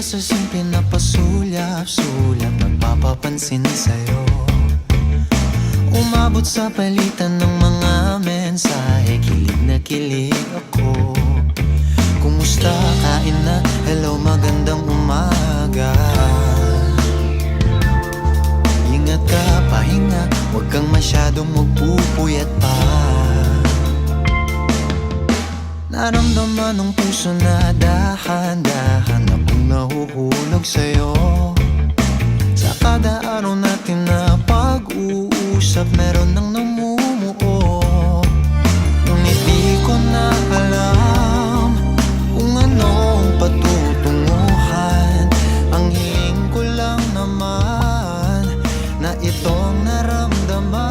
sa simple na pasulyap-sulyap, nagpapapansin sa'yo. Umabot sa palitan ng mga mensahe, kilig na kilig ako. Kumusta, kain na, hello, magandang umaga. Ingat ka, pahinga, huwag kang masyadong magpupuyat pa. Naramdaman ng puso na dahan-dahan akong nahuhulog sa'yo. Sa kada araw natin na pag-uusap, meron nang namumuo. Ngunit di ko na alam kung anong patutunguhan. Ang hiling ko lang naman na itong naramdaman.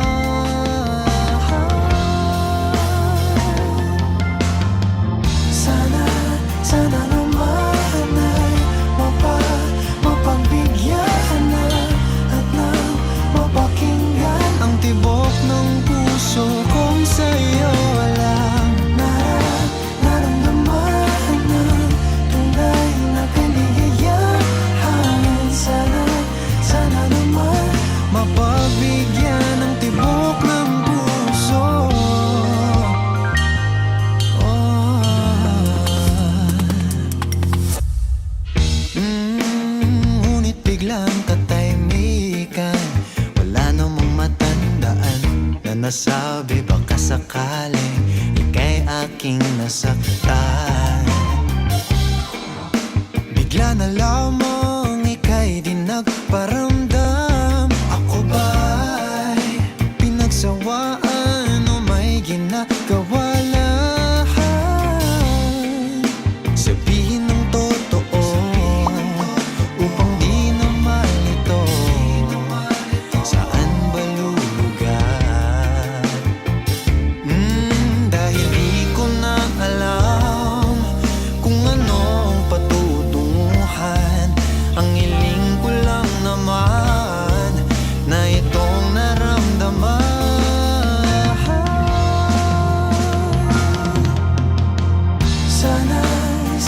Sana naman ay mapagbigyan na at nang mapakinggan ang tibok ng puso kong sa'yo lang naramdaman ng tunay na kaligayahan. Sana naman mapagbigyan ng tibok ng puso. Biglang katahimikan, wala namang matandaan na nasabi baka sakaling ika'y aking nasaktan. Bigla na lamang ika'y di nagparamdam. Ako ba'y pinagsawaan o may ginagawa lang? Sabihin ng totoo upang di na malito. Saan ba lulugar? Dahil di ko na alam kung anong patutunguhan. Ang hiling ko lang naman na itong naramdaman.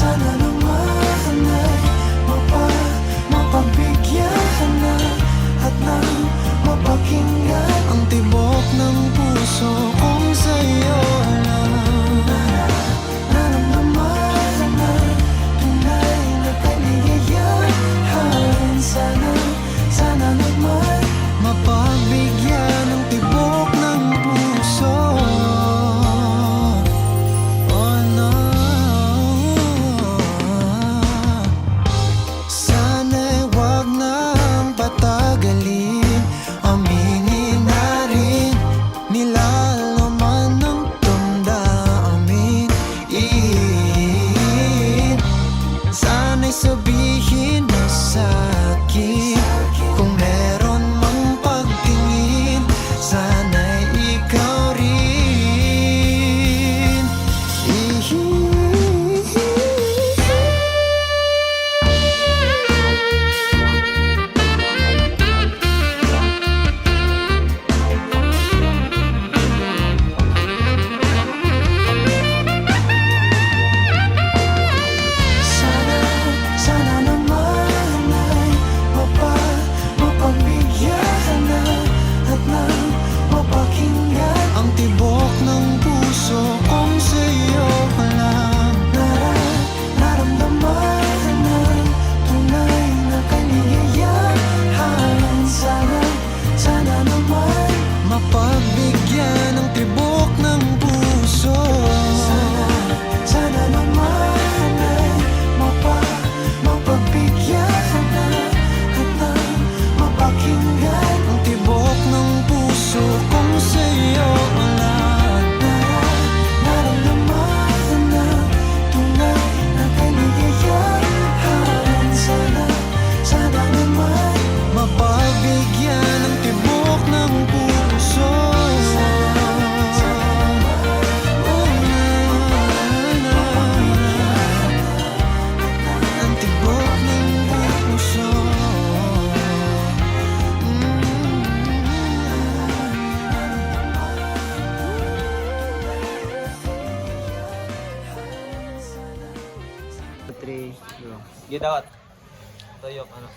Sana naman ay mapagbigyan na at nang mapakinggan ang tibok ng puso kong sa'yo lang naramdaman na tunay na kaligayahan. Sana naman mapagbigyan ng tibok ng puso. Oh no, sana'y wag nang patagalin. Aminin na rin nilalaman ng damdamin. Sana'y sabihin mo sa'kin kung meron mang pagtingin. Sana'y ikaw rin. Sana naman ay mapagbigyan na at nang mapakinggan ang tibok ng puso kong sa'yo lang naramdaman ng tunay na kaligayahan. Sana naman mapagbigyan ng tibok ng puso. Sana naman ay mapagbigyan na at nang mapakinggan ang tibok ng puso kong sa'yo lang naramdaman ng tunay na kaligayahan. Sana naman mapagbigyan ng tibok ng puso. Ang tibok ng puso. Get out. tuyok, ano.